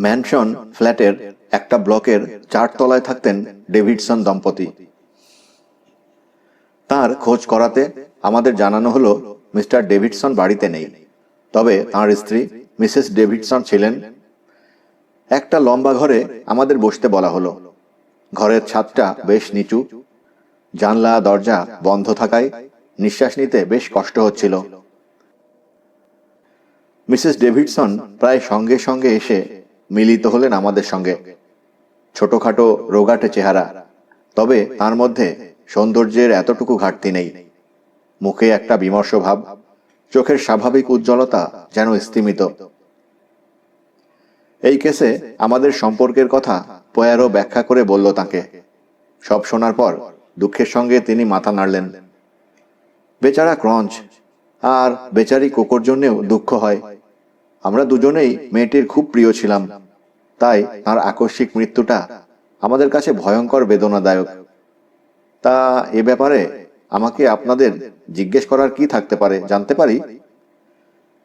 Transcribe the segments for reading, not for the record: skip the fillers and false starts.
Mansion ফ্ল্যাটের একটা ব্লকের 4 তলায় থাকতেন ডেভিডসন দম্পতি। তার খোঁজ করাতে আমাদের জানানো হলো মিস্টার ডেভিডসন বাড়িতে নেই, তবে তাঁর স্ত্রী মিসেস ডেভিডসন ছিলেন। একটা লম্বা ঘরে আমাদের বসতে বলা হলো। ঘরের ছাদটা বেশ নিচু, জানলা দরজা বন্ধ থাকায় নিঃশ্বাস নিতে বেশ কষ্ট হচ্ছিল। মিসেস ডেভিডসন প্রায় সঙ্গে সঙ্গে এসে মিলিত হলেন আমাদের সঙ্গে। ছোটখাটো রোগাটে চেহারা, তবে তার মধ্যে সৌন্দর্যের এতটুকু ঘাটতি নেই। মুখে একটা বিমর্ষ ভাব, চোখের স্বাভাবিক উজ্জ্বলতা যেন স্তিমিত। এই কেসে আমাদের সম্পর্কের কথা পোয়ারো ব্যাখ্যা করে বলল তাকে। সব শোনার পর দুঃখের সঙ্গে তিনি মাথা নাড়লেন। বেচারা ক্রঞ্চ, আর বেচারি কোকোর জন্যেও দুঃখ হয়। আমরা দুজনেই মেয়েটির খুব প্রিয় ছিলাম, তাই তার আকস্মিক মৃত্যুটা আমাদের কাছে ভয়ঙ্কর বেদনাদায়ক। তা এ ব্যাপারে আমাকে আপনাদের জিজ্ঞেস করার কি থাকতে পারে জানতে পারি?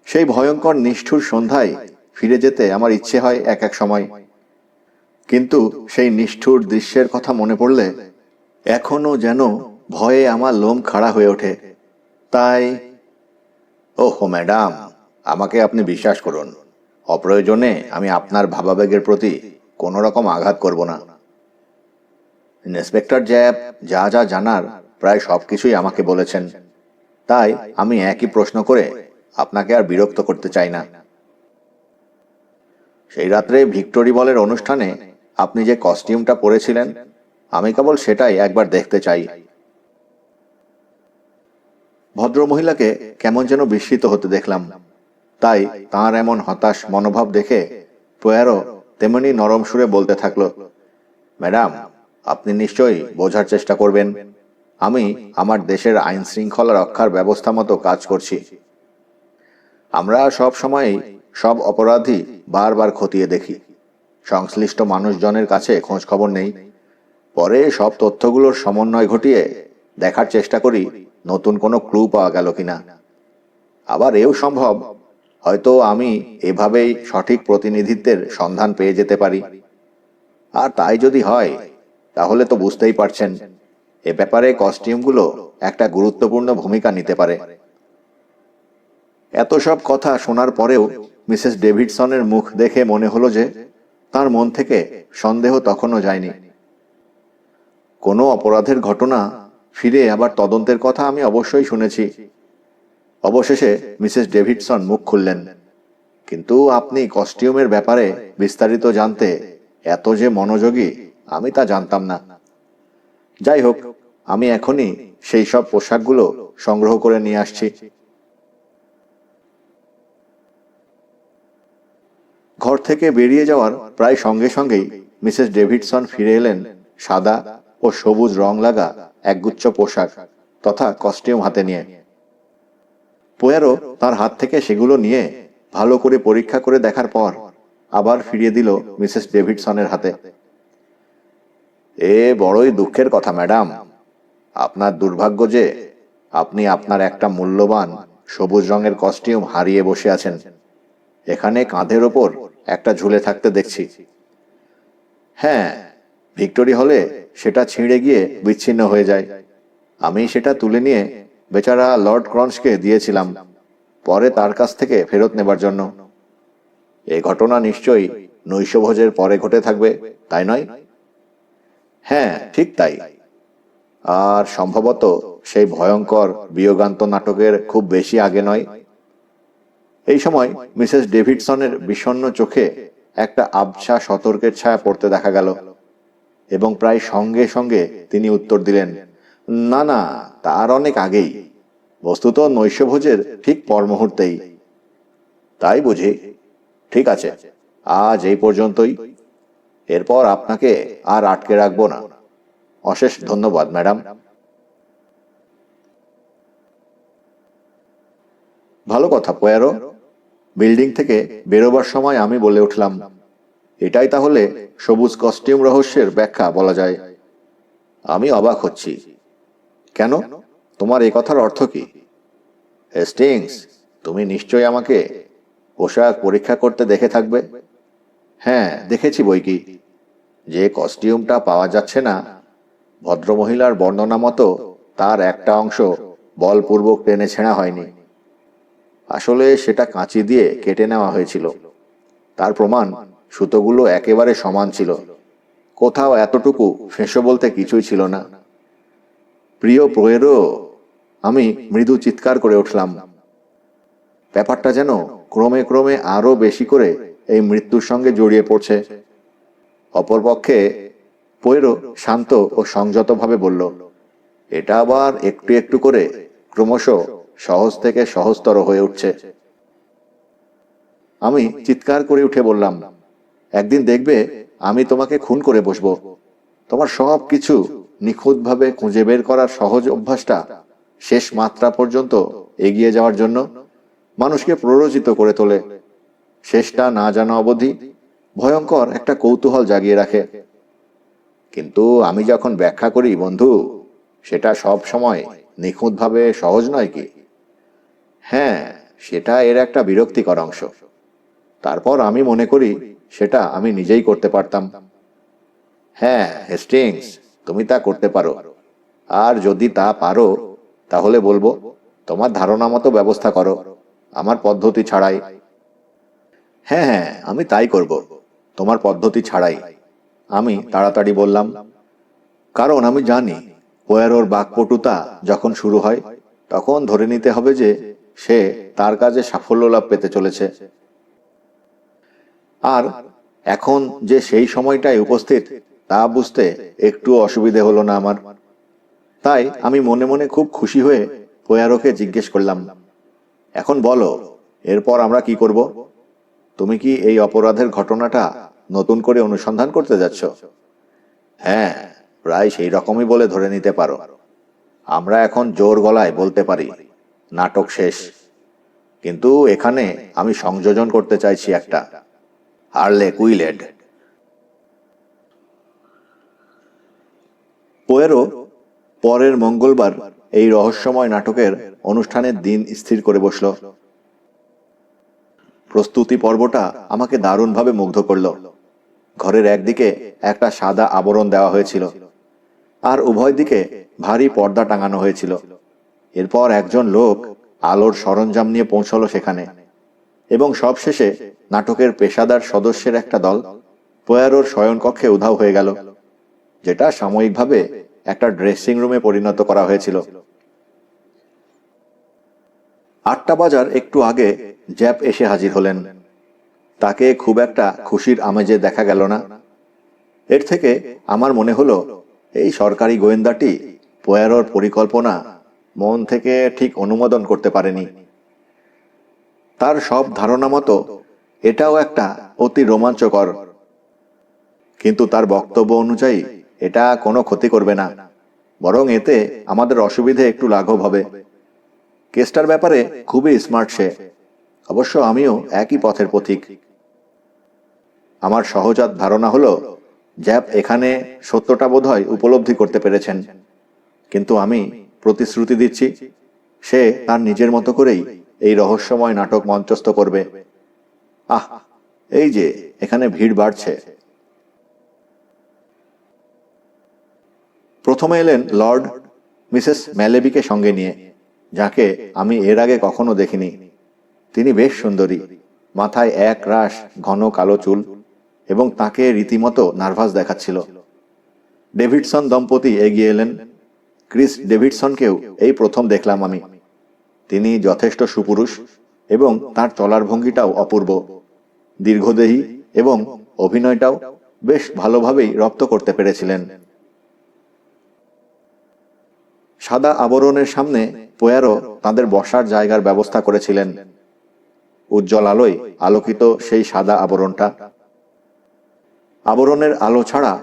সেই ভয়ঙ্কর নিষ্ঠুর সন্ধ্যায় ফিরে যেতে আমার ইচ্ছে হয় এক এক সময়, কিন্তু সেই নিষ্ঠুর দৃশ্যের কথা মনে পড়লে এখনো যেন ভয়ে আমার লোম খাড়া হয়ে ওঠে। তাই ওহো ম্যাডাম, আমাকে আপনি বিশ্বাস করুন, অপ্রয়োজনে আমি আপনার ভাবাবেগের প্রতি কোনো রকম আঘাত করব না। ইন্সপেক্টর জ্যাব যা যা জানার প্রায় সবকিছুই আমাকে বলেছেন, তাই আমি একই প্রশ্ন করে আপনাকে আর বিরক্ত করতে চাই না। সেই রাত্রে ভিক্টোরি বলের অনুষ্ঠানে আপনি যে কস্টিউমটা পরেছিলেন, আমি কেবল সেটাই একবার দেখতে চাই। ভদ্রমহিলাকে কেমন যেন বিস্মিত হতে দেখলাম, তাই তাঁর এমন হতাশ মনোভাব দেখে পোয়ারো তেমনি নরম সুরে বলতে থাকলো, ম্যাডাম, আপনি নিশ্চয়ই বোঝার চেষ্টা করবেন, আমি আমার দেশের আইন শৃঙ্খলা রক্ষার ব্যবস্থা মতো কাজ করছি। আমরা সব সময়ই সব অপরাধী বারবার খতিয়ে দেখি, সংশ্লিষ্ট মানুষজনের কাছে খোঁজ খবর নেই, পরে সব তথ্যগুলোর সমন্বয় ঘটিয়ে দেখার চেষ্টা করি নতুন কোনো ক্লু পাওয়া গেল কিনা। আবার এও সম্ভব, হয়তো আমি এভাবেই সঠিক প্রতিনিধিত্বের সন্ধান পেয়ে যেতে পারি। আর তাই যদি হয়, তাহলে তো বুঝতেই পারছেন এ ব্যাপারে কস্টিউমগুলো একটা গুরুত্বপূর্ণ ভূমিকা নিতে পারে। এত সব কথা শোনার পরেও মিসেস ডেভিডসনের মুখ দেখে মনে হলো যে তার মন থেকে সন্দেহ তখনও যায়নি। কোনো অপরাধের ঘটনা ফিরে আবার তদন্তের কথা আমি অবশ্যই শুনেছি। অবশেষে মিসেস ডেভিডসন মুখ খুললেন, কিন্তু আপনি কস্টিউমের ব্যাপারে বিস্তারিত জানতে এত যে মনোযোগী আমি তা জানতাম না। যাই হোক, আমি এখনই সেই সব পোশাকগুলো সংগ্রহ করে নিয়ে আসছি। ঘর থেকে বেরিয়ে যাওয়ার প্রায় সঙ্গে সঙ্গেই মিসেস ডেভিডসন ফিরে এলেন সাদা ও সবুজ রং লাগা একগুচ্ছ পোশাক তথা কস্টিউম হাতে নিয়ে। পোয়ারো তার হাত থেকে সেগুলো নিয়ে ভালো করে পরীক্ষা করে দেখার পর আবার ফিরিয়ে দিল মিসেস ডেভিডসনের হাতে। এ বড়ই দুঃখের কথা ম্যাডাম, আপনার দুর্ভাগ্য যে আপনি আপনার একটা মূল্যবান সবুজ রঙের কস্টিউম হারিয়ে বসে আছেন। এখানে কাঁধের ওপর একটা ঝুলে থাকতে দেখছি। হ্যাঁ, ভিক্টোরি হলে সেটা ছিঁড়ে গিয়ে বিচ্ছিন্ন হয়ে যায়। আমি সেটা তুলে নিয়ে বেচারা লর্ড ক্রঞ্চকে দিয়েছিলাম, পরে তার কাছ থেকে ফেরত নেবার জন্য। এই ঘটনা নিশ্চয়ই নৈশভোজের পরে ঘটে থাকবে, তাই নয়? হ্যাঁ, ঠিক তাই। আর সম্ভবত সেই ভয়ঙ্কর বিয়োগান্ত নাটকের খুব বেশি আগে নয়। এই সময় মিসেস ডেভিডসনের বিষণ্ণ চোখে একটা আবছা সতর্কের ছায়া পড়তে দেখা গেল, এবং প্রায় সঙ্গে সঙ্গে তিনি উত্তর দিলেন, না না, তার অনেক আগেই, বস্তুত নৈশভোজের ঠিক পর মুহূর্তেই। তাই বুঝি? ঠিক আছে, আজ এই পর্যন্তই। এরপর আপনাকে আর আটকে রাখবো না। অশেষ ধন্যবাদ ম্যাডাম। ভালো কথা পোয়ারো। বিল্ডিং থেকে বেরোবার সময় আমি বলে উঠলাম, এটাই তাহলে সবুজ কস্টিউম রহস্যের ব্যাখ্যা বলা যায়। আমি অবাক হচ্ছি। কেন? তোমার এই কথার অর্থ কি? হেস্টিংস, তুমি নিশ্চয়ই আমাকে পোশাক পরীক্ষা করতে দেখে থাকবে। হ্যাঁ, দেখেছি বই কি। যে কস্টিউমটা পাওয়া যাচ্ছে না, ভদ্রমহিলার বর্ণনা মতো তার একটা অংশ বলপূর্বক টেনে ছেঁড়া হয়নি। আসলে সেটা কাঁচি দিয়ে কেটে নেওয়া হয়েছিল। তার প্রমাণ, সুতোগুলো একেবারে সমান ছিল। কোথাও এতটুকু ফেঁসো বলতে কিছুই ছিল না। প্রিয় পোয়েরো, আমি মৃদু চিৎকার করে উঠলাম। ব্যাপারটা যেন ক্রমে ক্রমে আরো বেশি করে এই মৃত্যুর সঙ্গে জড়িয়ে পড়ছে। অপরপক্ষে পোয়েরো শান্ত ও সংযতভাবে বলল, এটা আবার একটু একটু করে ক্রমশ সহজ থেকে সহজতর হয়ে উঠছে। আমি চিৎকার করে উঠে বললাম, একদিন দেখবে আমি তোমাকে খুন করে বসবো। তোমার সব কিছু নিখুঁতভাবে খুঁজে বের করার সহজ অভ্যাসটা শেষ মাত্রা পর্যন্ত এগিয়ে যাওয়ার জন্য মানুষকে প্ররোচিত করে তোলে। শেষটা না জানা অবধি ভয়ঙ্কর একটা কৌতূহল জাগিয়ে রাখে। কিন্তু আমি যখন ব্যাখ্যা করি বন্ধু, সেটা সব সময় নিখুঁতভাবে সহজ নয় কি? হ্যাঁ, সেটা এর একটা বিরক্তিকর অংশ। তারপর আমি মনে করি সেটা আমি নিজেই করতে পারতাম। হ্যাঁ হেস্টিংস, তুমি তা করতে পারো। আর যদি তা পারো, তাহলে বলবো তোমার ধারণা মতো ব্যবস্থা করো, আমার পদ্ধতি ছাড়াই। হ্যাঁ হ্যাঁ, আমি তাই করব, তোমার পদ্ধতি ছাড়াই, আমি তাড়াতাড়ি বললাম। কারণ আমি জানি পোয়ারোর বাকপটুতা যখন শুরু হয়, তখন ধরে নিতে হবে যে সে তার কাজে সাফল্য লাভ পেতে চলেছে। আর এখন যে সেই সময়টাই উপস্থিত, তা বুঝতে একটু অসুবিধে হলো না আমার। তাই আমি মনে মনে খুব খুশি হয়ে পোয়ারোকে জিজ্ঞেস করলাম, এখন বলো, এরপর আমরা কি করব? তুমি কি এই অপরাধের ঘটনাটা নতুন করে অনুসন্ধান করতে যাচ্ছ? হ্যাঁ, প্রায় সেই রকমই বলে ধরে নিতে পারো। আমরা এখন জোর গলায় বলতে পারি নাটক শেষ। কিন্তু এখানে আমি সংযোজন করতে চাইছি একটা হারলে কুইলেড। পোয়েরো পরের মঙ্গলবার এই রহস্যময় নাটকের অনুষ্ঠানের দিন স্থির করে বসল। প্রস্তুতি পর্বটা আমাকে দারুণভাবে মুগ্ধ করল। ঘরের একদিকে একটা সাদা আবরণ দেওয়া হয়েছিল, আর উভয় দিকে ভারী পর্দা টাঙানো হয়েছিল। এরপর একজন লোক আলোর সরঞ্জাম নিয়ে পৌঁছলো সেখানে, এবং সবশেষে নাটকের পেশাদার সদস্যের একটা দল পোয়ারোর শয়নকক্ষে উধাও হয়ে গেল, যেটা সাময়িকভাবে একটা ড্রেসিং রুমে পরিণত করা হয়েছিল। 8টা বাজার একটু আগে জ্যাপ এসে হাজির হলেন। তাকে খুব একটা খুশির আমেজে দেখা গেল না। এর থেকে আমার মনে হলো এই সরকারি গোয়েন্দাটি পোয়ারোর পরিকল্পনা মন থেকে ঠিক অনুমোদন করতে পারেনি। তার সব ধারণা মতো এটাও একটা অতি রোমাঞ্চকর, কিন্তু তার বক্তব্য অনুযায়ী এটা কোনো ক্ষতি করবে না, বরং এতে আমাদের অসুবিধে একটু লাঘব হবে। কেসটার ব্যাপারে খুবই স্মার্ট সে। অবশ্য আমিও একই পথের পথিক। আমার সহজাত ধারণা হলো জ্যাপ এখানে সত্যটা বোধহয় উপলব্ধি করতে পেরেছেন, কিন্তু আমি প্রতিশ্রুতি দিচ্ছি সে তার নিজের মতো করেই এই রহস্যময় নাটক মঞ্চস্থ করবে। আহ, এই যে এখানে ভিড় বাড়ছে। প্রথমে এলেন লর্ড মিসেস ম্যালেবিকে সঙ্গে নিয়ে, যাকে আমি এর আগে কখনো দেখিনি। তিনি বেশ সুন্দরী, মাথায় এক রাশ ঘন কালো চুল, এবং তাকে রীতিমতো নার্ভাস দেখাচ্ছিল। ডেভিডসন দম্পতি এগিয়ে এলেন। ক্রিস ডেভিডসনকেও এই প্রথম দেখলাম আমি। তিনি যথেষ্ট সুপুরুষ, এবং তার চলার ভঙ্গিটাও অপূর্ব, দীর্ঘদেহী, এবং অভিনয়টাও বেশ ভালোভাবেই রপ্ত করতে পেরেছিলেন। সাদা আবরণের সামনে পোয়ারো তাদের বসার জায়গার ব্যবস্থা করেছিলেন। উজ্জ্বল আলোয় আলোকিত সেই সাদা আবরণটা। আবরণের আলো ছাড়া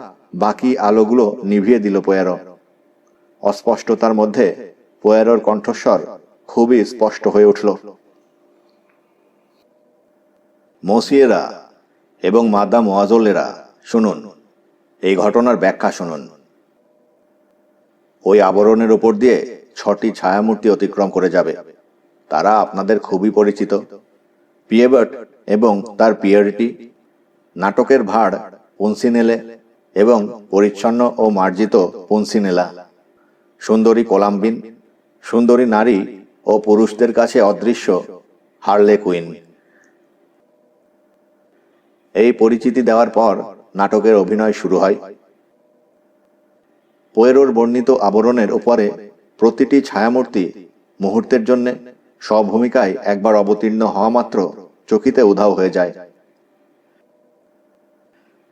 বাকি আলোগুলো নিভিয়ে দিল পোয়ারো। অস্পষ্টতার মধ্যে পোয়ারোর কণ্ঠস্বর খুবই স্পষ্ট হয়ে উঠল। মসিয়েরা এবং মাদাম ওয়াজোলেরা, শুনুন, এই ঘটনার ব্যাখ্যা শুনুন। ওই আবরণের উপর দিয়ে 6টি ছায়ামূর্তি অতিক্রম করে যাবে। তারা আপনাদের খুবই পরিচিত, পিয়েবার্ট এবং তার পিয়ারিটি, নাটকের ভার পুনসিনেলে এবং পরিচ্ছন্ন ও মার্জিত পুনসিনেলা, সুন্দরী কোলাম্বিন, সুন্দরী নারী ও পুরুষদের কাছে অদৃশ্য হার্লে কুইন। এই পরিচিতি দেওয়ার পর নাটকের অভিনয় শুরু হয়। পোয়েরোর বর্ণিত আবরণের উপরে প্রতিটি ছায়ামূর্তি মুহূর্তের জন্য স্বভূমিকায় একবার অবতীর্ণ হওয়া মাত্র চকিতে উধাও হয়ে যায়।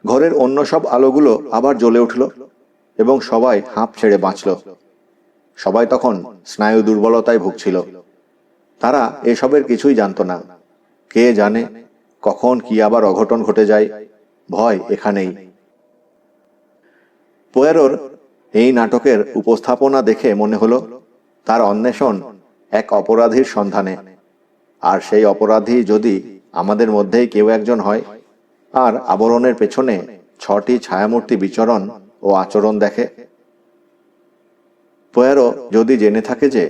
ঘরের অন্য সব আলোগুলো আবার জ্বলে উঠল এবং সবাই হাঁপ ছেড়ে বাঁচল। সবাই তখন স্নায়ু দুর্বলতায় ভুগছিল। তারা এসবের কিছুই জানত না। কে জানে কখন কি আবার অঘটন ঘটে যায়। ভয় এখানেই। পোয়ারোর এই নাটকের উপস্থাপনা দেখে মনে হলো তার অন্বেষণ এক অপরাধীর সন্ধানে, আর সেই অপরাধী যদি আমাদের মধ্যেই কেউ একজন হয় আর আবরণের পেছনে 6টি ছায়ামূর্তি বিচরণ ও আচরণ দেখে। পোয়ারো যদি জেনে থাকে যে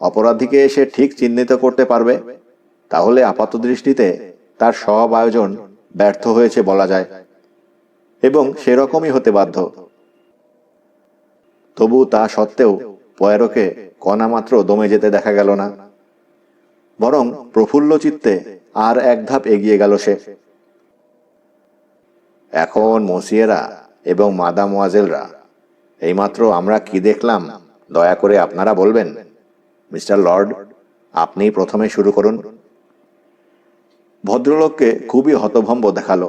অপরাধীকে সে ঠিক চিহ্নিত করতে পারবে, তাহলে আপাতদৃষ্টিতে তার সব আয়োজন ব্যর্থ হয়েছে বলা যায়, এবং সেরকমই হতে বাধ্য। তবু তা সত্ত্বেও পোয়ারোকে কণামাত্র দমে যেতে দেখা গেল না, বরং প্রফুল্ল চিত্তে আর এক ধাপ এগিয়ে গেল সে। এখন মসিয়েরা এবং মাদামোয়াজেলরা, এইমাত্র আমরা কি দেখলাম দয়া করে আপনারা বলবেন? মিস্টার লর্ড, আপনি প্রথমে শুরু করুন। ভদ্রলোককে খুবই হতভম্ব দেখালো।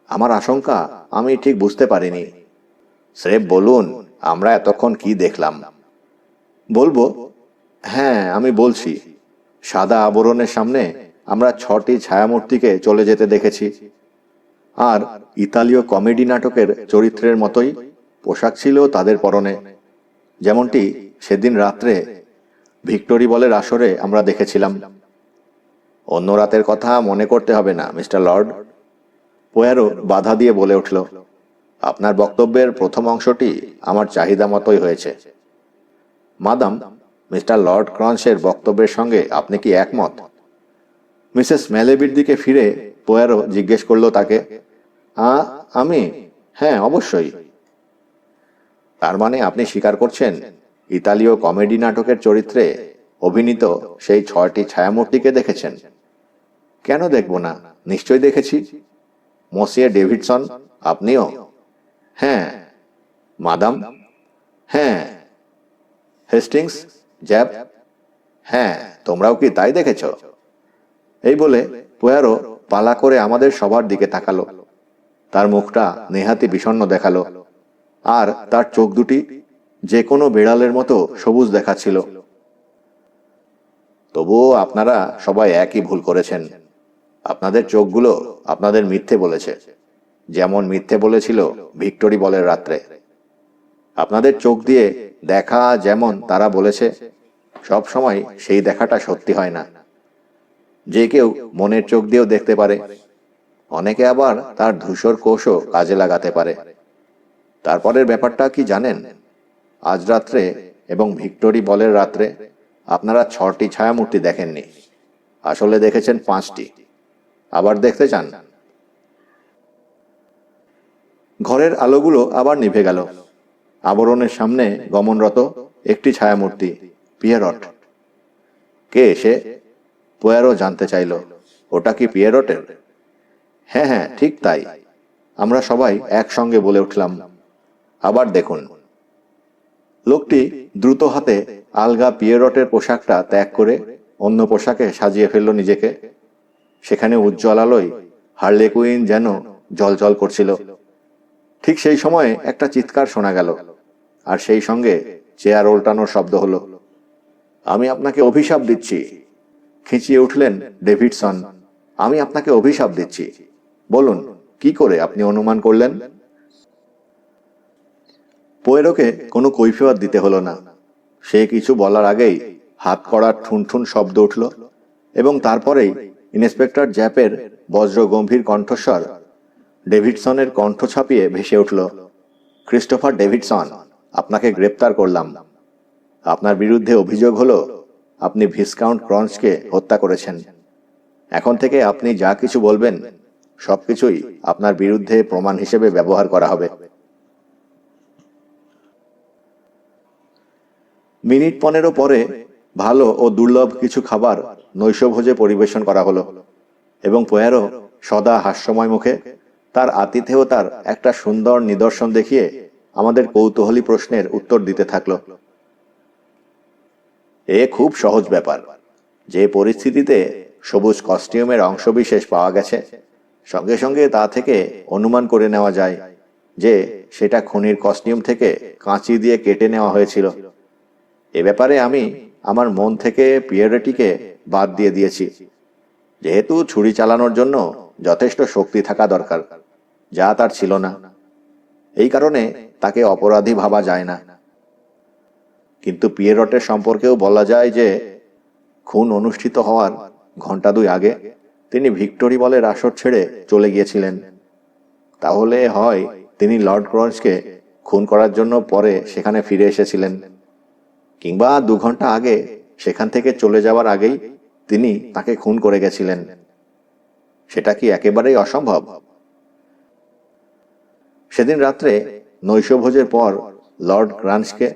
আমার আশঙ্কা আমি ঠিক বুঝতে পারিনি। স্রেফ বলুন আমরা এতক্ষণ কি দেখলাম। বলবো? হ্যাঁ, আমি বলছি। সাদা আবরণের সামনে আমরা 6টি ছায়ামূর্তিকে চলে যেতে দেখেছি, আর ইতালীয় কমেডি নাটকের চরিত্রের মতোই পোশাক ছিল তাদের পরনে, যেমনটি সেদিন রাত্রে ভিক্টোরি বলের আসরে আমরা দেখেছিলাম। অন্য রাতের কথা মনে করতে হবে না মিস্টার লর্ড, পোয়ারো বাধা দিয়ে বলে উঠল। আপনার বক্তব্যের প্রথম অংশটি আমার চাহিদা মতোই হয়েছে। মাদাম, মিস্টার লর্ড ক্রন্সের বক্তব্যের সঙ্গে আপনি কি একমত? মিসেস মেলেবির দিকে ফিরে পোয়ারো জিজ্ঞেস করল তাকে। আমি? হ্যাঁ, অবশ্যই। তার মানে আপনি স্বীকার করছেন ইতালীয় কমেডি নাটকের চরিত্রে অভিনীত সেই 6টি ছায়ামূর্তিকে দেখেছেন? কেন দেখব না, নিশ্চয়ই দেখেছি। মসিয়ে ডেভিডসন, আপনিও? হ্যাঁ। মাদাম? হ্যাঁ। Hastings, zap? হ্যাঁ, তোমরাও কি তাই দেখেছ? এই বলে পোয়ারো পালা করে আমাদের সবার দিকে তাকালো। তার মুখটা নেহাতি বিষণ্ণ দেখালো, আর তার চোখ দুটি যে কোনো বিড়ালের মতো সবুজ দেখাচ্ছিল। তবুও আপনারা সবাই একই ভুল করেছেন। আপনাদের চোখগুলো আপনাদের মিথ্যে বলেছে, যেমন মিথ্যে বলেছিল ভিক্টোরি বলের রাত্রে। আপনাদের চোখ দিয়ে দেখা যেমন তারা বলেছে, সব সময় সেই দেখাটা সত্যি হয় না। যে কেউ মনের চোখ দিয়েও দেখতে পারে, অনেকে আবার তার ধূসর কোষও কাজে লাগাতে পারে। তারপরের ব্যাপারটা কি জানেন? আজ রাত্রে এবং ভিক্টোরি বলের রাত্রে আপনারা 6টি ছায়ামূর্তি দেখেননি, আসলে দেখেছেন 5টি। আবার দেখতে চান? ঘরের আলোগুলো আবার নিভে গেল। আবরণের সামনে গমনরত একটি ছায়ামূর্তি, পিয়েরট। কে সে? পোয়ারো জানতে চাইল। ওটা কি পিয়েরটের? হ্যাঁ হ্যাঁ, ঠিক তাই। আমরা সবাই একসঙ্গে বলে উঠলাম। আবার দেখুন। লোকটি দ্রুত হাতে আলগা পিয়েরটের পোশাকটা ত্যাগ করে অন্য পোশাকে সাজিয়ে ফেলল নিজেকে। সেখানে উজ্জ্বল আলোয় হার্লে কুইন যেন জ্বলজ্বল করছিল। ঠিক সেই সময়ে একটা চিৎকার শোনা গেল, আর সেই সঙ্গে চেয়ার উল্টানোর শব্দ হলো। আমি আপনাকে অভিশাপ দিচ্ছি, খিঁচিয়ে উঠলেন ডেভিডসন। আমি আপনাকে অভিশাপ দিচ্ছি। বলুন, কি করে আপনি অনুমান করলেন? পোয়েরোকে কোনো কৈফিয়ত দিতে হলো না। সে কিছু বলার আগেই হাত কড়ার ঠুনঠুন শব্দ উঠল, এবং তারপরেই ইন্সপেক্টর জ্যাপের বজ্র গম্ভীর কণ্ঠস্বর ডেভিডসনের কণ্ঠ ছাপিয়ে ভেসে উঠল। ক্রিস্টোফার ডেভিডসন, আপনাকে গ্রেপ্তার করলাম। আপনার বিরুদ্ধে অভিযোগ হলো আপনি ভিসকাউন্ট ক্রন্সকে হত্যা করেছেন। এখন থেকে আপনি যা কিছু বলবেন সবকিছুই আপনার বিরুদ্ধে প্রমাণ হিসেবে ব্যবহার করা হবে। মিনিট 15 পরে ভালো ও দুর্লভ কিছু খাবার নৈশভোজে পরিবেশন করা হলো এবং পোয়ারো সদা হাস্যময় মুখে তার আতিথেয়তার একটা সুন্দর নিদর্শন দেখিয়ে আমাদের কৌতূহলী প্রশ্নের উত্তর দিতে থাকলো। এ খুব সহজ ব্যাপার। যে পরিস্থিতিতে সবুজ কস্টিউমের অংশবিশেষ পাওয়া গেছে, সঙ্গে সঙ্গে তা থেকে অনুমান করে নেওয়া যায় যে সেটা খুনির কস্টিউম থেকে কাঁচি দিয়ে কেটে নেওয়া হয়েছিল। এ ব্যাপারে আমি আমার মন থেকে পিয়েরেটিকে বাদ দিয়ে দিয়েছি, যেহেতু ছুরি চালানোর জন্য যথেষ্ট শক্তি থাকা দরকার, যা তার ছিল না। এই কারণে তাকে অপরাধী ভাবা যায় না। কিন্তু পিয়েরটের সম্পর্কেও বলা যায় যে খুন অনুষ্ঠিত হওয়ার ঘন্টা 2 আগে তিনি ভিক্টোরি বলের আসর ছেড়ে চলে গিয়েছিলেন। তাহলে হয় তিনি লর্ড ক্রঞ্চকে খুন করার জন্য পরে সেখানে ফিরে এসেছিলেন, কিংবা 2 ঘন্টা আগে সেখান থেকে চলে যাওয়ার আগেই তিনি তাকে খুন করে গেছিলেন। সেটা কি একেবারেই অসম্ভব? সেদিন রাত্রে নৈশভোজের পর লর্ড ক্রাঞ্চকে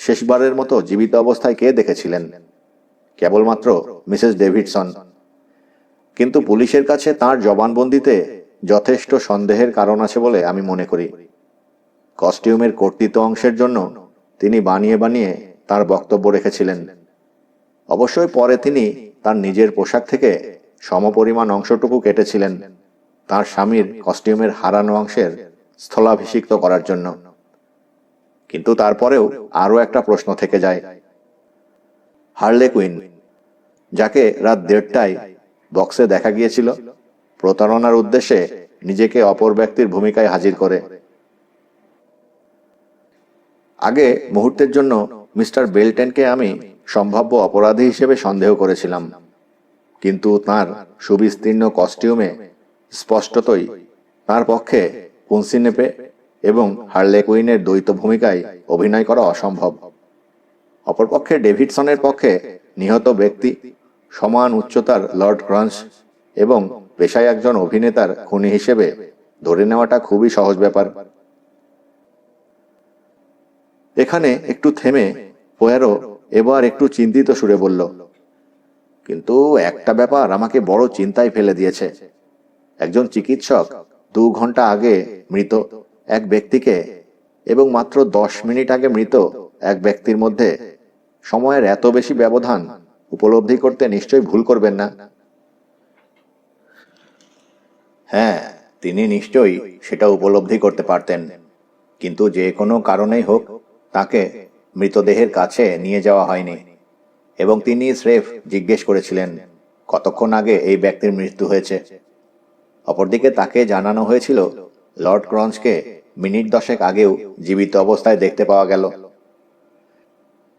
শেষবারের মতো জীবিত অবস্থায় কে দেখেছিলেন? কেবলমাত্র মিসেস ডেভিডসন। কিন্তু পুলিশের কাছে তার জবানবন্দিতে যথেষ্ট সন্দেহের কারণ আছে বলে আমি মনে করি। কস্টিউমের কর্তৃত্ব অংশের জন্য তিনি বানিয়ে বানিয়ে তার বক্তব্য রেখেছিলেন। অবশ্যই পরে তিনি তার নিজের পোশাক থেকে সমপরিমাণ অংশটুকু কেটেছিলেন তার স্বামীর কস্টিউমের হারানো অংশের স্থলাভিষিক্ত করার জন্য। কিন্তু তারপরেও আরও একটা প্রশ্ন থেকে যায়। হার্লে কুইন, যাকে রাত 1:30টায় বক্সে দেখা গিয়েছিল প্রতারণার উদ্দেশ্যে নিজেকে অপর ব্যক্তির ভূমিকায় হাজির করে, আগে মুহূর্তের জন্য মিস্টার বেলটেনকে আমি সম্ভাব্য অপরাধী হিসেবে সন্দেহ করেছিলাম, কিন্তু তার সুবিস্তীর্ণ কস্টিউমে স্পষ্টতই তার পক্ষে পুন্সিনেপে এবং হার্লে কুইনের দ্বৈত ভূমিকায় অভিনয় করা অসম্ভব। অপরপক্ষে ডেভিডসনের পক্ষে নিহত ব্যক্তি সমান উচ্চতার লর্ড ক্রাঞ্চ এবং পেশায় একজন অভিনেতার খুনি হিসেবে ধরে নেওয়াটা খুবই সহজ ব্যাপার। এখানে একটু থেমে পোয়ারো এবার একটু চিন্তিত সুরে বলল, কিন্তু একটা ব্যাপার আমাকে বড় চিন্তায় ফেলে দিয়েছে। একজন চিকিৎসক 2 ঘন্টা আগে মৃত এক ব্যক্তিকে এবং মাত্র 10 মিনিট আগে মৃত এক ব্যক্তির মধ্যে সময়ের এত বেশি ব্যবধান উপলব্ধি করতে নিশ্চয়ই ভুল করবেন না? হ্যাঁ, তিনি নিশ্চয়ই সেটা উপলব্ধি করতে পারতেন, কিন্তু যে কোনো কারণেই হোক তাকে মৃতদেহের কাছে নিয়ে যাওয়া হয়নি এবং তিনি স্রেফ জিজ্ঞেস করেছিলেন কতক্ষণ আগে এই ব্যক্তির মৃত্যু হয়েছে। অপরদিকে তাকে জানানো হয়েছিল লর্ড ক্রঞ্চকে মিনিট 10 আগেও জীবিত অবস্থায় দেখতে পাওয়া গেল।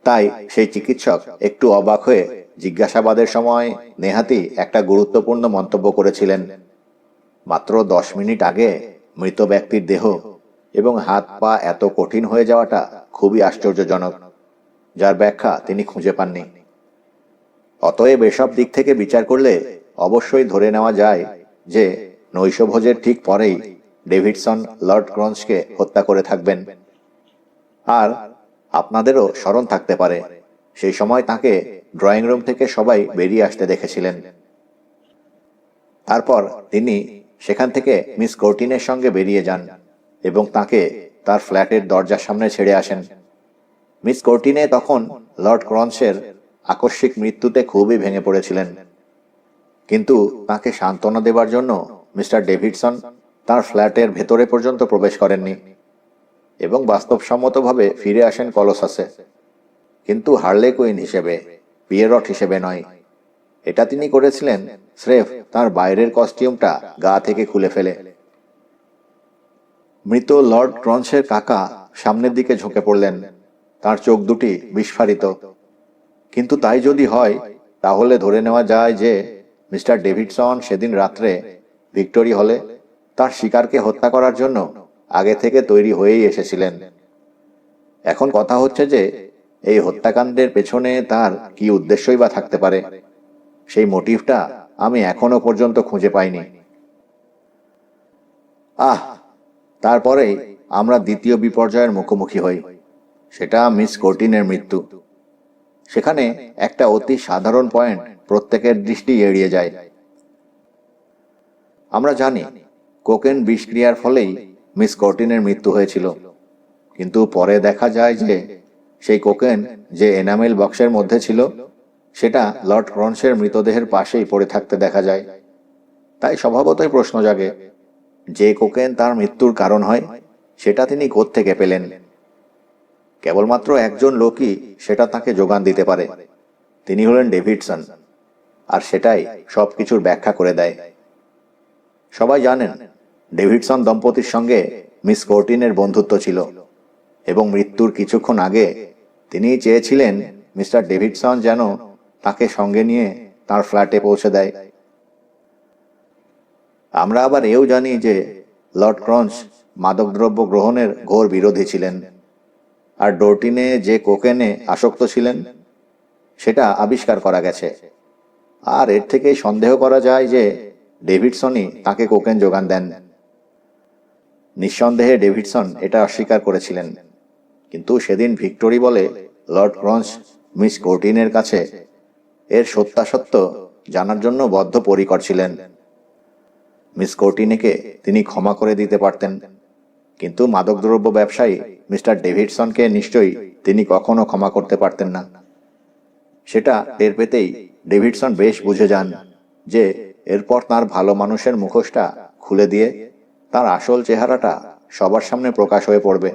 তাই সেই চিকিৎসক একটু অবাক হয়ে জিজ্ঞাসাবাদের সময় নেহাতি একটা গুরুত্বপূর্ণ মন্তব্য করেছিলেন। মাত্র 10 মিনিট আগে মৃত ব্যক্তির দেহ এবং হাত পা এত কঠিন হয়ে যাওয়াটা খুবই আশ্চর্যজনক, যার ব্যাখ্যা তিনি খুঁজে পাননি। অতএব এসব দিক থেকে বিচার করলে অবশ্যই ধরে নেওয়া যায় যে নৈশভোজের ঠিক পরেই ডেভিডসন লর্ড ক্রঞ্চকে হত্যা করে থাকবেন। আর আপনাদেরও স্মরণ থাকতে পারে সেই সময় তাকে ড্রয়িং রুম থেকে সবাই বেরিয়ে আসতে দেখেছিলেন। তারপর তিনি সেখান থেকে মিস কর্টিনের সঙ্গে বেরিয়ে যান এবং তাকে তার ফ্ল্যাটের দরজার সামনে ছেড়ে আসেন। মিস কর্টিনে তখন লর্ড ক্রঞ্চের আকস্মিক মৃত্যুতে খুবই ভেঙে পড়েছিলেন, কিন্তু তাকে সান্ত্বনা দেবার জন্য মিস্টার ডেভিডসন তার ফ্ল্যাটের ভেতরে পর্যন্ত প্রবেশ করেননি এবং বাস্তবসম্মতভাবে ফিরে আসেন কলোসাসে, কিন্তু হার্লে কুইন হিসেবে, পিয়েরট হিসেবে নয়। এটা তিনি করেছিলেন স্রেফ তার বাইরের কস্টিউমটা গা থেকে খুলে ফেলে। মৃত লর্ড ক্রঞ্চের কাকা সামনের দিকে ঝুঁকে পড়লেন, তার চোখ দুটি বিস্ফারিত। কিন্তু তাই যদি হয় তাহলে ধরে নেওয়া যায় যে মিস্টার ডেভিডসন সেদিন রাত্রে ভিক্টোরি হলে তার শিকারকে হত্যা করার জন্য আগে থেকে তৈরি হয়েই এসেছিলেন। এখন কথা হচ্ছে যে এই হত্যাকাণ্ডের পেছনে তার কি উদ্দেশ্যই বা থাকতে পারে, সেই মোটিভটা আমি এখনো পর্যন্ত খুঁজে পাইনি। আহ, তারপরেই আমরা দ্বিতীয় বিপর্যয়ের মুখোমুখি হই। সেটা মিস কোর্টিনের মৃত্যু। সেখানে একটা অতি সাধারণ পয়েন্ট প্রত্যেকের দৃষ্টি এড়িয়ে যায়। আমরা জানি কোকেন বিষক্রিয়ার ফলেই মিস কোর্টিনের মৃত্যু হয়েছিল, কিন্তু পরে দেখা যায় যে সেই কোকেন যে এনামেল বক্সের মধ্যে ছিল সেটা লর্ড ক্রন্সের মৃতদেহের পাশেই পড়ে থাকতে দেখা যায়। তাই স্বভাবতই প্রশ্ন জাগে, যে কোকেন তার মৃত্যুর কারণ হয় সেটা তিনি কোত্থেকে পেলেন? কেবলমাত্র একজন লোকই সেটা তাকে যোগান দিতে পারে, তিনি হলেন ডেভিডসন। আর সেটাই সবকিছুর ব্যাখ্যা করে দেয়। সবাই জানেন ডেভিডসন দম্পতির সঙ্গে মিস কোর্টিনের বন্ধুত্ব ছিল, এবং মৃত্যুর কিছুক্ষণ আগে তিনি চেয়েছিলেন মিস্টার ডেভিডসন যেন তাকে সঙ্গে নিয়ে তার ফ্ল্যাটে পৌঁছে দেয়। আমরা আবার এও জানি যে লর্ড ক্রন্স মাদকদ্রব্য গ্রহণের ঘোর বিরোধী ছিলেন, আর ডোর্টিনে যে কোকেনে আসক্ত ছিলেন সেটা আবিষ্কার করা গেছে। আর এর থেকেই সন্দেহ করা যায় যে ডেভিডসনই তাকে কোকেন যোগান দেন। নিঃসন্দেহে ডেভিডসন এটা অস্বীকার করেছিলেন, কিন্তু সেদিন ভিক্টোরি বলে লর্ড ক্রন্স মিস কোর্টিনের কাছে এর সত্যাসত্য জানার জন্য বদ্ধপরিকর ছিলেন। মিস কোর্টিনেকে তিনি ক্ষমা করে দিতে পারতেন, কিন্তু মাদকদ্রব্য ব্যবসায়ী মিস্টার ডেভিডসনকে নিশ্চয়ই তিনি কখনো ক্ষমা করতে পারতেন না। সেটা টের পেতেই ডেভিডসন বেশ বুঝে যান যে এরপর তার ভালো মানুষের মুখোশটা খুলে দিয়ে তার আসল চেহারাটা সবার সামনে প্রকাশ হয়ে পড়বে,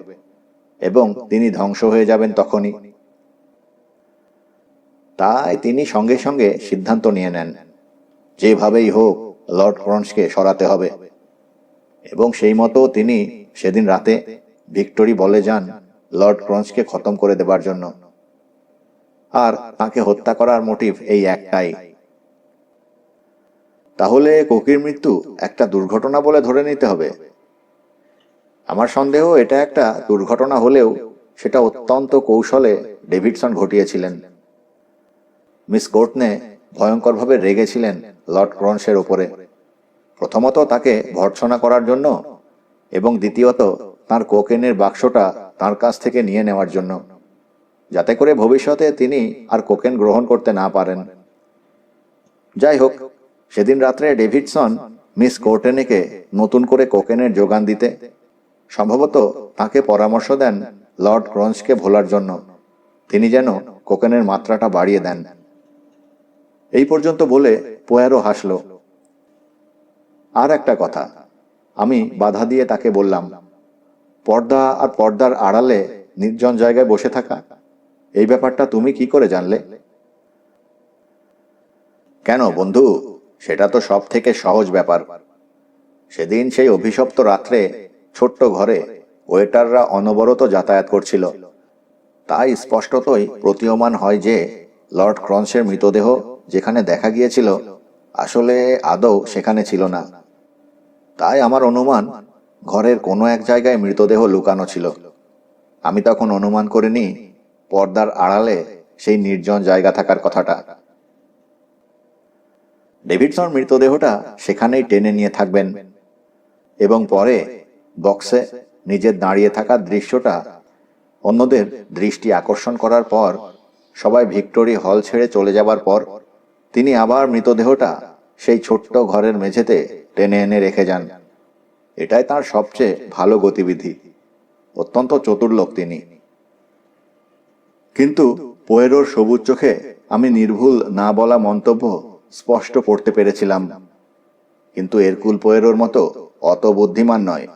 এবং তিনি ধ্বংস হয়ে যাবেন তখনই। তাই তিনি সঙ্গে সঙ্গে সিদ্ধান্ত নিয়ে নেন, যেভাবেই হোক লর্ড ক্রন্সকে সরাতে হবে। এবং সেই মতো তিনি সেদিন রাতে ভিক্টোরি বলে যান লর্ড ক্রন্সকে খতম করে দেবার জন্য। আর তাকে হত্যা করার মোটিভ এই একটাই। তাহলে কোকির মৃত্যু একটা দুর্ঘটনা বলে ধরে নিতে হবে? আমার সন্দেহ এটা একটা দুর্ঘটনা হলেও সেটা অত্যন্ত কৌশলে ডেভিডসন ঘটিয়েছিলেন। মিস কোর্টনে ভয়ঙ্করভাবে রেগেছিলেন লর্ড ক্রন্সের ওপরে, প্রথমত তাকে ভর্ৎসনা করার জন্য, এবং দ্বিতীয়ত তার কোকেনের বাক্সটা তার কাছ থেকে নিয়ে নেওয়ার জন্য, যাতে করে ভবিষ্যতে তিনি আর কোকেন গ্রহণ করতে না পারেন। যাই হোক, সেদিন রাত্রে ডেভিডসন মিস কোর্টেনেকে নতুন করে কোকেনের যোগান দিতে সম্ভবত তাকে পরামর্শ দেন লর্ড ক্রন্সকে ভোলার জন্য, তিনি যেন কোকেনের মাত্রাটা বাড়িয়ে দেন। এই পর্যন্ত বলে পোয়ারো হাসল। আর একটা কথা, আমি বাধা দিয়ে তাকে বললাম, পর্দা আর পর্দার আড়ালে নির্জন জায়গায় বসে থাকা, এই ব্যাপারটা তুমি কি করে জানলে? কেন বন্ধু, সেটা তো সব থেকে সহজ ব্যাপার। সেদিন সেই অভিশপ্ত রাত্রে ছোট্ট ঘরে ওয়েটাররা অনবরত যাতায়াত করছিল, তাই স্পষ্টতই প্রতীয়মান হয় যে লর্ড ক্রন্সের মৃতদেহ যেখানে দেখা গিয়েছিল আসলে আদৌ সেখানে ছিল না। তাই আমার অনুমান ঘরের কোনো এক জায়গায় মৃতদেহ লুকানো ছিল। আমি তখন অনুমান করিনি পর্দার আড়ালে সেই নির্জন জায়গা থাকার কথাটা। ডেভিডসন মৃতদেহটা সেখানেই টেনে নিয়ে থাকবেন, এবং পরে বক্সে নিজের দাঁড়িয়ে থাকার দৃশ্যটা অন্যদের দৃষ্টি আকর্ষণ করার পর, সবাই ভিক্টোরি হল ছেড়ে চলে যাবার পর তিনি আবার মৃতদেহটা সেই ছোট্ট ঘরের মেঝেতে টেনে এনে রেখে যান। এটাই তার সবচেয়ে ভালো গতিবিধি। অত্যন্ত চতুর লোক তিনি। কিন্তু পোয়েরোর সবুজ চোখে আমি নির্ভুল না বলা মন্তব্য স্পষ্ট পড়তে পেরেছিলাম, কিন্তু এরকুল পোয়েরোর মতো অত বুদ্ধিমান নয়।